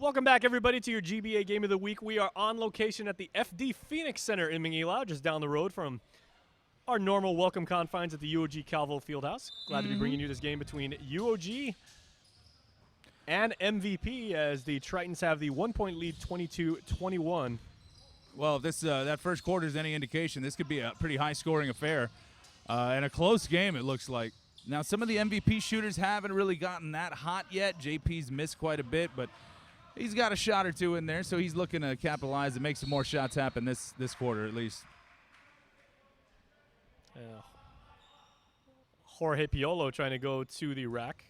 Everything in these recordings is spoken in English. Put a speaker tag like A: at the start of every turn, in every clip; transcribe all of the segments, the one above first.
A: Welcome back, everybody, to your GBA Game of the Week. We are on location at the FD Phoenix Center in Manila, just down the road from our normal welcome confines at the UOG Calvo Fieldhouse. Glad to be bringing you this game between UOG and MVP, as the Tritons have the 1-point lead, 22-21.
B: Well, if this that first quarter is any indication, this could be a pretty high-scoring affair and a close game, it looks like. Now, some of the MVP shooters haven't really gotten that hot yet. JP's missed quite a bit, but he's got a shot or two in there, so he's looking to capitalize and make some more shots happen this quarter at least.
A: Jorge Piolo trying to go to the rack.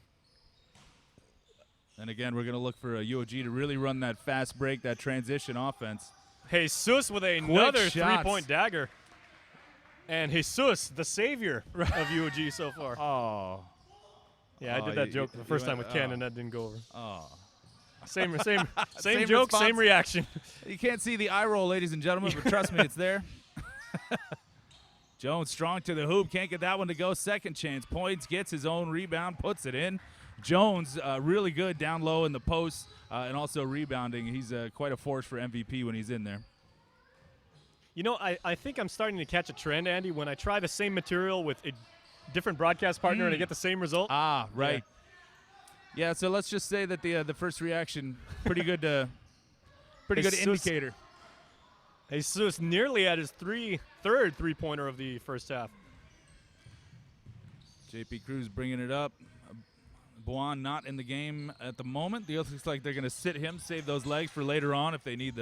B: And again, we're going to look for UOG to really run that fast break, that transition offense.
A: Jesus with another three-point dagger. And Jesus, the savior of UOG so far.
B: Oh.
A: Yeah, I did that joke the first time with Ken, and that didn't go over.
B: Oh.
A: Same joke,
B: response.
A: same reaction.
B: You can't see the eye roll, ladies and gentlemen, but trust me, it's there. Jones strong to the hoop. Can't get that one to go. Second chance. Points, gets his own rebound, puts it in. Jones really good down low in the post and also rebounding. He's quite a force for MVP when he's in there.
A: You know, I think I'm starting to catch a trend, Andy, when I try the same material with a different broadcast partner and I get the same result.
B: Ah, right. Yeah, so let's just say that the first reaction, pretty good indicator.
A: Jesus nearly at his third three-pointer of the first half.
B: JP Cruz bringing it up. Guam not in the game at the moment. It looks like they're going to sit him, save those legs for later on if they need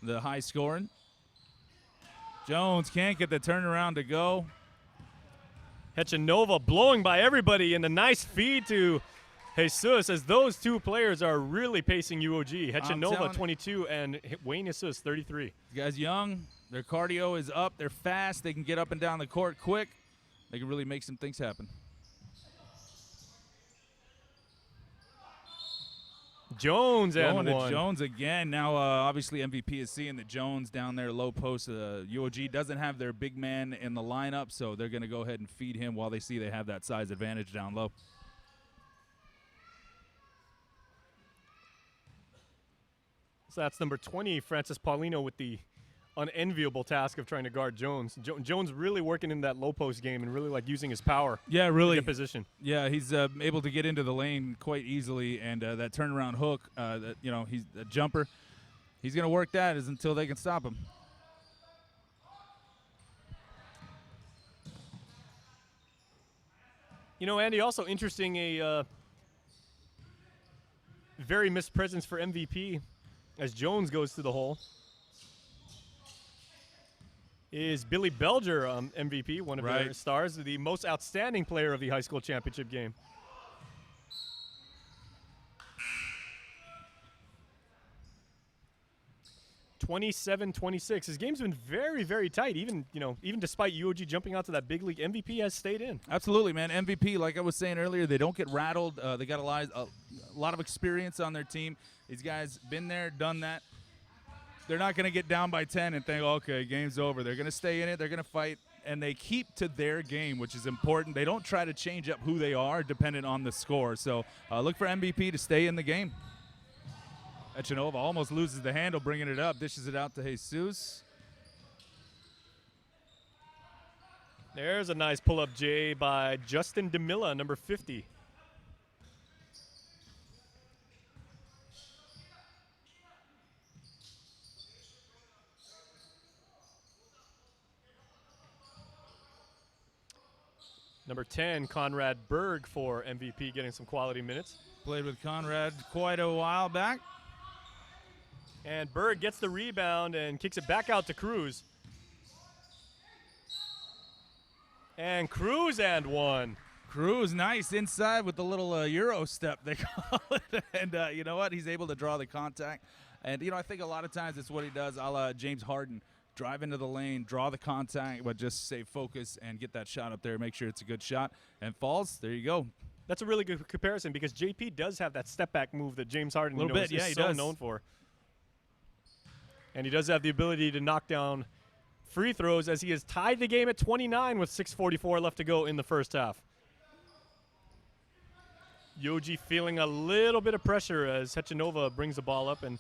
B: the high scoring. Jones can't get the turnaround to go.
A: Hechanova blowing by everybody, and a nice feed to Jesus, as those two players are really pacing UOG. Hechanova 22 and Wayne Jesus 33.
B: These guys young, their cardio is up, they're fast, they can get up and down the court quick. They can really make some things happen.
A: Jones and
B: Going to
A: one.
B: Jones again. Now, obviously, MVP is seeing that Jones down there low post. UOG doesn't have their big man in the lineup, so they're going to go ahead and feed him while they see they have that size advantage down low.
A: So that's number 20, Francis Paulino, with the unenviable task of trying to guard Jones. Jones really working in that low post game and really using his power.
B: Yeah, really.
A: To get position.
B: Yeah, he's able to get into the lane quite easily, and that turnaround hook, he's a jumper. He's going to work that until they can stop him.
A: You know, Andy, also interesting, a very missed presence for MVP as Jones goes to the hole. Is Billy Belger, MVP, one of their stars, the most outstanding player of the high school championship game. (27-26). His game's been very, very tight. Even despite UOG jumping out to that big league, MVP has stayed in.
B: Absolutely, man. MVP, like I was saying earlier, they don't get rattled. They got a lot of experience on their team. These guys been there, done that. They're not going to get down by 10 and think, okay, game's over. They're going to stay in it. They're going to fight, and they keep to their game, which is important. They don't try to change up who they are dependent on the score. So look for MVP to stay in the game. Hechanova almost loses the handle, bringing it up, dishes it out to Jesus.
A: There's a nice pull-up J by Justin DeMilla, number 50. Number 10, Conrad Berg for MVP, getting some quality minutes.
B: Played with Conrad quite a while back.
A: And Berg gets the rebound and kicks it back out to Cruz. And Cruz and one.
B: Cruz, nice inside with the little Euro step, they call it. And you know what? He's able to draw the contact. And, I think a lot of times it's what he does, a la James Harden. Drive into the lane, draw the contact, but just stay focused and get that shot up there. Make sure it's a good shot. And falls, there you go.
A: That's a really good comparison because JP does have that step-back move that James Harden is so known for. And he does have the ability to knock down free throws, as he has tied the game at 29 with 6:44 left to go in the first half. UOG feeling a little bit of pressure as Hechanova brings the ball up, and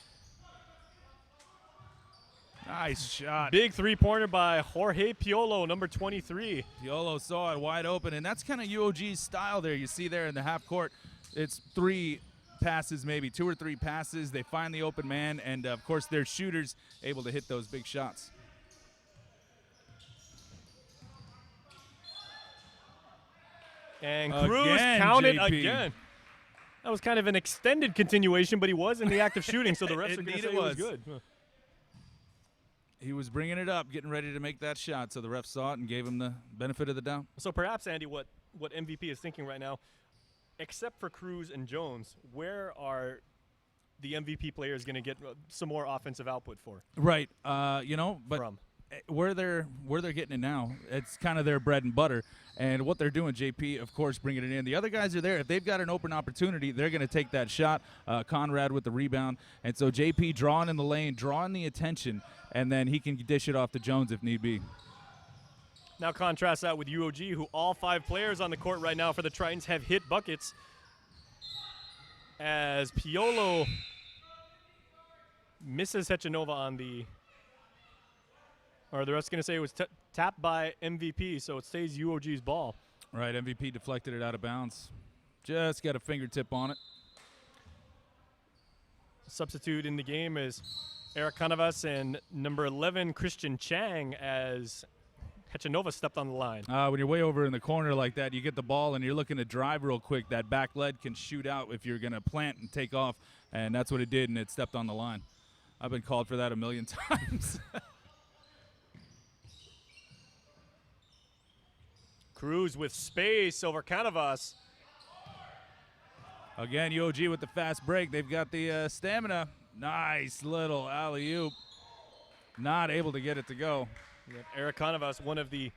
B: nice shot.
A: big three-pointer by Jorge Piolo, number 23.
B: Piolo saw it wide open, and that's kind of UOG's style there. You see there in the half court, it's 3 passes, maybe 2 or 3 passes. They find the open man, and of course their shooters able to hit those big shots.
A: And Cruz counted
B: JP.
A: again. That was kind of an extended continuation, but he was in the act of shooting, so the refs are going to say it was good.
B: He was bringing it up, getting ready to make that shot, so the ref saw it and gave him the benefit of the doubt.
A: So perhaps, Andy, what MVP is thinking right now, except for Cruz and Jones, where are the MVP players going to get some more offensive output for?
B: Right, but
A: from
B: where they're getting it now, it's kind of their bread and butter. And what they're doing, JP, of course, bringing it in. The other guys are there. If they've got an open opportunity, they're going to take that shot. Conrad with the rebound. And so JP drawing in the lane, drawing the attention, and then he can dish it off to Jones if need be.
A: Now contrast that with UOG, who all 5 players on the court right now for the Tritons have hit buckets. As Piolo misses Hechanova on the, or the rest going to say it was tapped by MVP, so it stays UOG's ball.
B: Right, MVP deflected it out of bounds. Just got a fingertip on it.
A: Substitute in the game is Eric Canovas and number 11, Christian Chang, as Hechanova stepped on the line.
B: When you're way over in the corner like that, you get the ball and you're looking to drive real quick. That back leg can shoot out if you're going to plant and take off, and that's what it did, and it stepped on the line. I've been called for that a million times.
A: Cruz with space over Canovas.
B: Again, UOG with the fast break. They've got the stamina. Nice little alley-oop. Not able to get it to go.
A: Yep. Eric Canovas, one of the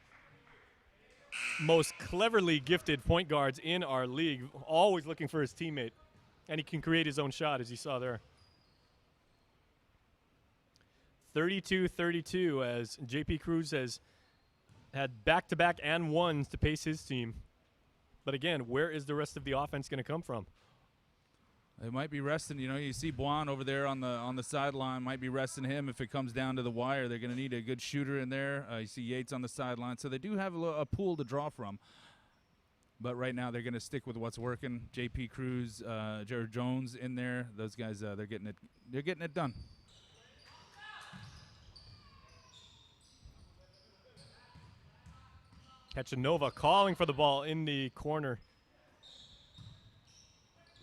A: most cleverly gifted point guards in our league, always looking for his teammate. And he can create his own shot, as you saw there. 32-32 as JP Cruz has had back-to-back and ones to pace his team. But again, where is the rest of the offense going to come from?
B: They might be resting. You know, you see Buon over there on the sideline. Might be resting him if it comes down to the wire. They're going to need a good shooter in there. You see Yates on the sideline. So they do have a pool to draw from. But right now they're going to stick with what's working. JP Cruz, Jared Jones in there. Those guys, they're getting it done.
A: Hechanova calling for the ball in the corner.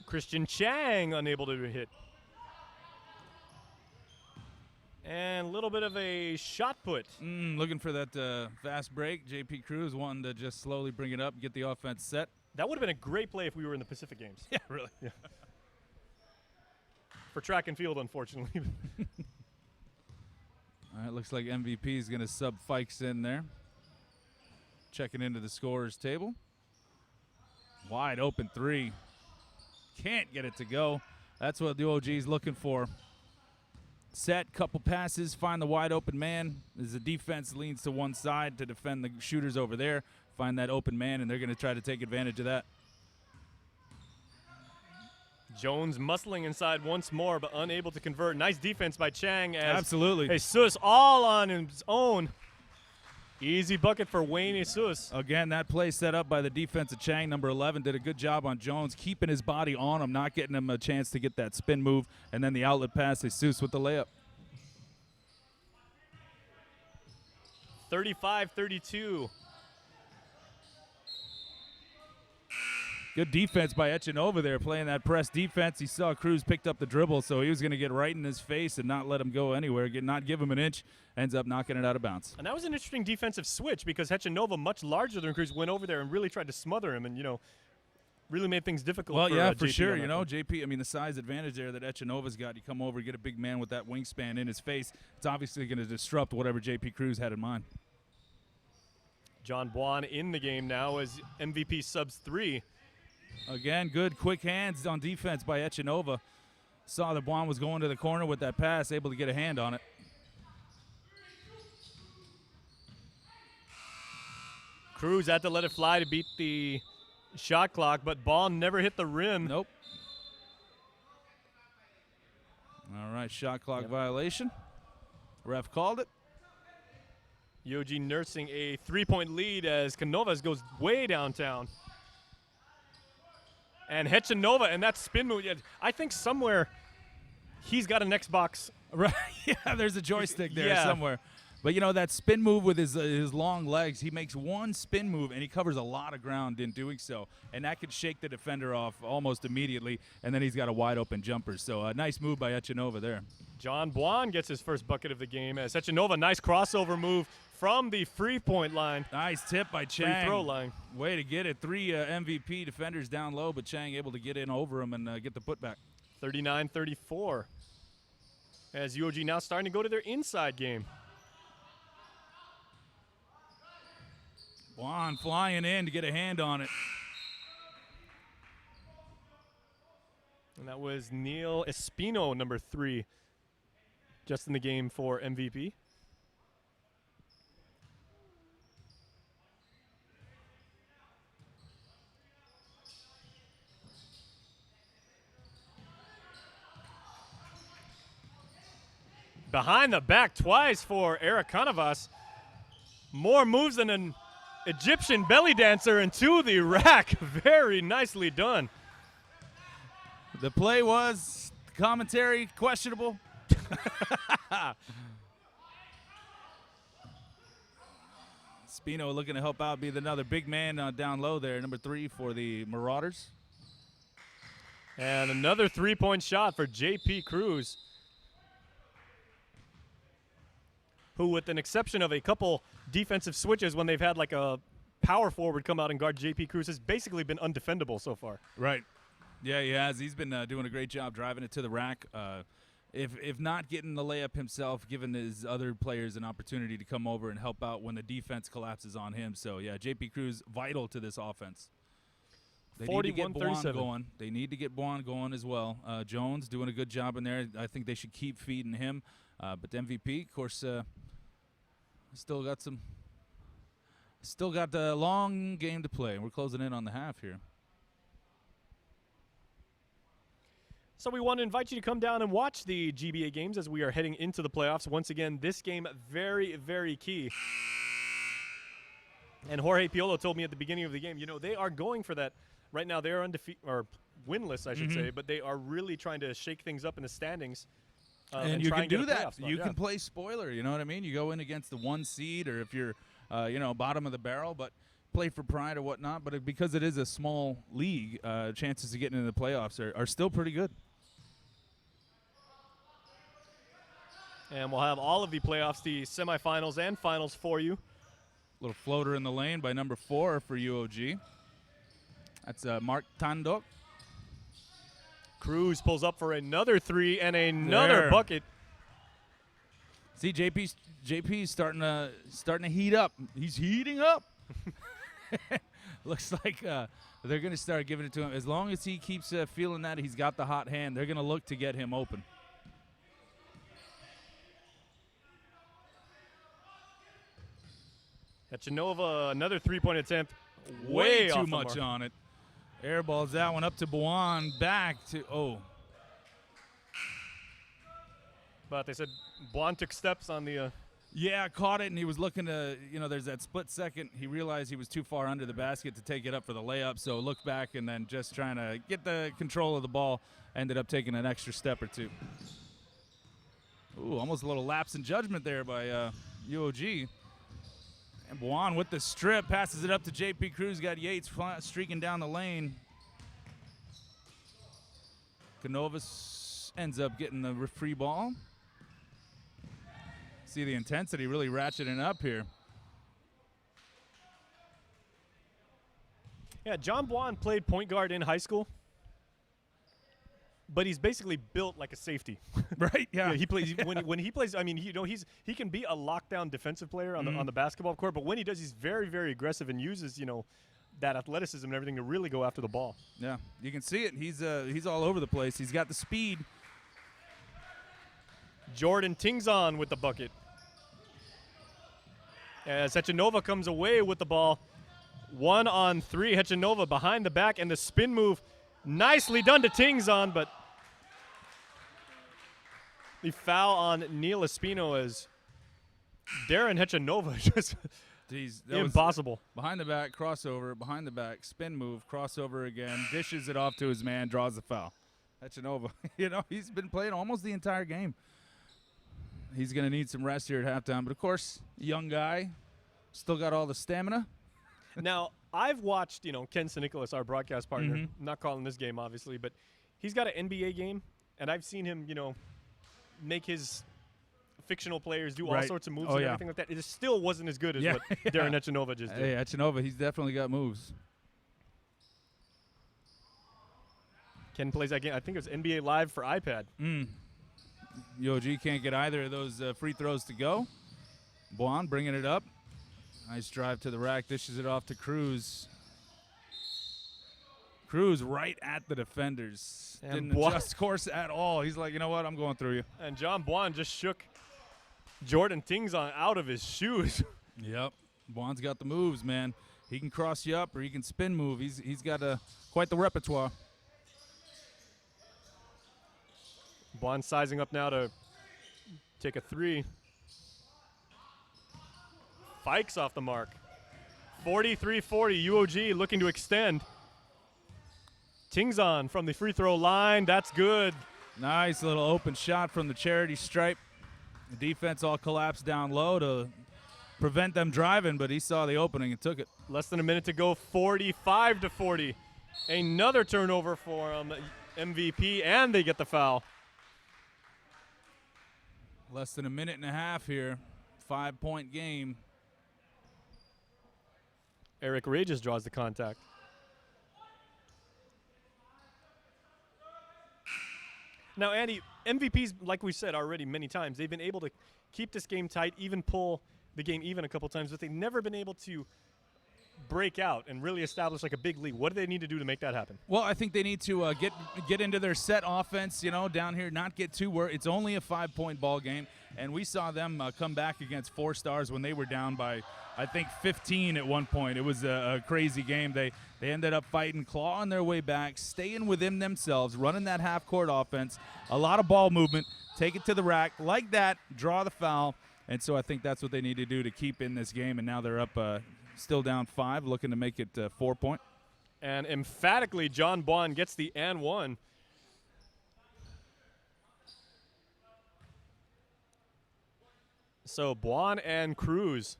A: Christian Chang unable to hit. And a little bit of a shot put.
B: Looking for that fast break. JP Cruz wanting to just slowly bring it up, get the offense set.
A: That would have been a great play if we were in the Pacific Games.
B: Yeah, really.
A: Yeah. For track and field, unfortunately.
B: All right, looks like MVP is going to sub Fikes in there. Checking into the scorer's table. Wide open 3. Can't get it to go. That's what the UOG's looking for. Set, couple passes, find the wide open man. As the defense leans to one side to defend the shooters over there. Find that open man, and they're going to try to take advantage of that.
A: Jones muscling inside once more, but unable to convert. Nice defense by Chang. As
B: Absolutely.
A: Jesus all on his own. Easy bucket for Wayne Jesus.
B: Again, that play set up by the defense of Chang, number 11, did a good job on Jones, keeping his body on him, not getting him a chance to get that spin move, and then the outlet pass, Jesus with the layup.
A: 35-32.
B: Good defense by Hechanova there, playing that press defense. He saw Cruz picked up the dribble, so he was going to get right in his face and not let him go anywhere, not give him an inch, ends up knocking it out of bounds.
A: And that was an interesting defensive switch because Hechanova, much larger than Cruz, went over there and really tried to smother him and, really made things difficult
B: well,
A: for
B: yeah, for
A: JP
B: sure. JP, I mean, the size advantage there that Hechanova's got, you come over, get a big man with that wingspan in his face, it's obviously going to disrupt whatever JP Cruz had in mind.
A: John Buon in the game now as MVP subs 3.
B: Again, good quick hands on defense by Hechanova. Saw that Buon was going to the corner with that pass, able to get a hand on it.
A: Cruz had to let it fly to beat the shot clock, but ball never hit the rim.
B: Nope. All right, shot clock violation. Ref called it.
A: UOG nursing a 3-point lead as Canovas goes way downtown. And Hechanova and that spin move. I think somewhere he's got an Xbox.
B: Right. Yeah, there's a joystick there somewhere. But, you know, that spin move with his long legs, he makes one spin move, and he covers a lot of ground in doing so. And that could shake the defender off almost immediately, and then he's got a wide-open jumper. So a nice move by Hechanova there.
A: John Buon gets his first bucket of the game as Hechanova, nice crossover move from the free-point line.
B: Nice tip by Chang.
A: Free throw line.
B: Way to get it. 3 MVP defenders down low, but Chang able to get in over him and get the putback.
A: 39-34 as UOG now starting to go to their inside game.
B: Buon flying in to get a hand on it.
A: And that was Neil Espino, number 3, just in the game for MVP. Behind the back twice for Eric Canovas. More moves than an Egyptian belly dancer into the rack. Very nicely done.
B: The play was commentary questionable. Spino looking to help out, be another big man down low there, number 3 for the Marauders.
A: And another 3-point shot for JP Cruz, who, with an exception of a couple defensive switches when they've had like a power forward come out and guard JP Cruz, has basically been undefendable so far.
B: Right. Yeah, he has. He's been doing a great job driving it to the rack. If not getting the layup himself, giving his other players an opportunity to come over and help out when the defense collapses on him. So, yeah, JP Cruz vital to this offense. They need to get Buon going. They need to get Buon going as well. Jones doing a good job in there. I think they should keep feeding him. But the MVP, of course, still got the long game to play. We're closing in on the half here.
A: So we want to invite you to come down and watch the GBA games as we are heading into the playoffs. Once again, this game very, very key. And Jorge Piolo told me at the beginning of the game, you know, they are going for that. Right now they are undefeated, or winless, I should say, but they are really trying to shake things up in the standings.
B: And you can do that. You can play spoiler, you know what I mean? You go in against the 1 seed, or if you're, bottom of the barrel, but play for pride or whatnot. But because it is a small league, chances of getting into the playoffs are still pretty good.
A: And we'll have all of the playoffs, the semifinals and finals for you.
B: Little floater in the lane by number 4 for UOG. That's Mark Tandok.
A: Cruz pulls up for another 3 and another bucket.
B: See, JP's starting to heat up. He's heating up. Looks like they're going to start giving it to him. As long as he keeps feeling that he's got the hot hand, they're going to look to get him open.
A: Hechanova, another 3-point attempt.
B: Way
A: off
B: too much on it. Airballs that one up to Buon, back to,
A: But they said Buon took steps on the
B: Yeah, caught it, and he was looking to, there's that split second. He realized he was too far under the basket to take it up for the layup, so looked back and then just trying to get the control of the ball, ended up taking an extra step or two. Ooh, almost a little lapse in judgment there by UOG. And Buon with the strip, passes it up to JP Cruz, got Yates streaking down the lane. Canovas ends up getting the free ball. See the intensity really ratcheting up here.
A: Yeah, John Buon played point guard in high school, but he's basically built like a safety.
B: Right? Yeah.
A: He plays when he plays. I mean, he can be a lockdown defensive player on the basketball court, but when he does, he's very, very aggressive and uses that athleticism and everything to really go after the ball.
B: Yeah, you can see it. He's all over the place. He's got the speed.
A: Jordan Tingzon with the bucket. As Hechanova comes away with the ball. 1-on-3. Hechanova behind the back, and the spin move nicely done to Tingzon, but the foul on Neil Espino as Deron Hechanova just impossible.
B: Behind the back, crossover, behind the back, spin move, crossover again, dishes it off to his man, draws the foul. Hechanova, he's been playing almost the entire game. He's going to need some rest here at halftime, but of course, young guy, still got all the stamina.
A: Now, I've watched, Ken Nicholas, our broadcast partner,
B: Mm-hmm.
A: not calling this game, obviously, but he's got an NBA game, and I've seen him, make his fictional players do all sorts of moves and everything like that. It still wasn't as good as what Deron Hechanova just did.
B: Hey, Hechanova, he's definitely got moves.
A: Ken plays that game. I think it was NBA Live for iPad.
B: UOG can't get either of those free throws to go. Buon bringing it up. Nice drive to the rack, dishes it off to Cruz. Cruz right at the defenders.
A: And
B: Didn't adjust course at all. He's like, you know what, I'm going through you.
A: And John Buon just shook Jordan Tingzon out of his shoes.
B: Yep. Buon's got the moves, man. He can cross you up or he can spin move. He's got quite the repertoire.
A: Buon sizing up now to take a three. Fikes off the mark. 43-40, UOG looking to extend. Tingzon from the free throw line, that's good.
B: Nice little open shot from the charity stripe. The defense all collapsed down low to prevent them driving, but he saw the opening and took it.
A: Less than a minute to go, 45-40. Another turnover for MVP, and they get the foul.
B: Less than a minute and a half here. 5-point game.
A: Eric Regis draws the contact. Now, Andy, MVPs, like we said already many times, they've been able to keep this game tight, even pull the game even a couple times, but they've never been able to break out and really establish like a big lead. What do they need to do to make that happen?
B: Well, I think they need to get into their set offense, down here, not get too worried. It's only a 5-point ball game, and we saw them come back against 4 Stars when they were down by, I think, 15 at one point. It was a crazy game. They ended up fighting, clawing their way back, staying within themselves, running that half-court offense, a lot of ball movement, take it to the rack, like that, draw the foul, and so I think that's what they need to do to keep in this game, and now they're up still down 5, looking to make it 4-point.
A: And emphatically, John Buon gets the and one. So Buon and Cruz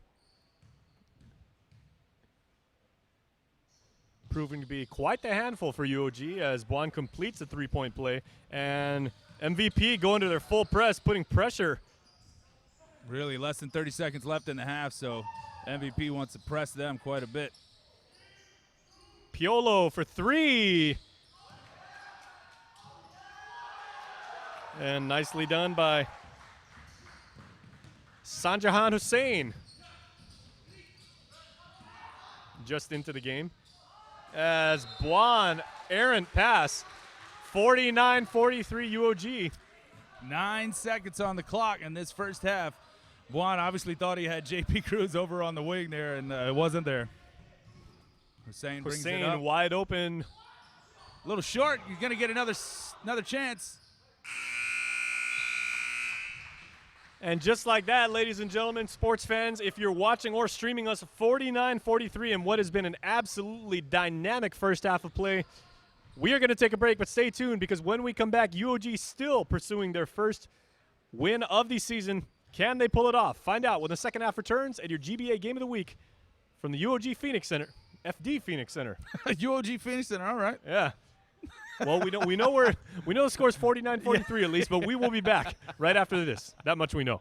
A: proving to be quite the handful for UOG as Buon completes a 3-point play. And MVP going to their full press, putting pressure.
B: Really, less than 30 seconds left in the half, so MVP wants to press them quite a bit.
A: Piolo for 3. And nicely done by Sanjahan Hussein. Just into the game. As Buon, errant pass. 49-43 UOG.
B: 9 seconds on the clock in this first half. Buon obviously thought he had JP Cruz over on the wing there, and it wasn't there. Hussein brings it up.
A: Wide open.
B: A little short. You're going to get another chance.
A: And just like that, ladies and gentlemen, sports fans, if you're watching or streaming us, 49-43 in what has been an absolutely dynamic first half of play. We are going to take a break, but stay tuned because when we come back, UOG still pursuing their first win of the season. Can they pull it off? Find out when the second half returns at your GBA Game of the Week from the UOG Phoenix Center. FD Phoenix Center.
B: UOG Phoenix Center, all right.
A: Yeah. Well, we know the score is 49-43 at least, but we will be back right after this. That much we know.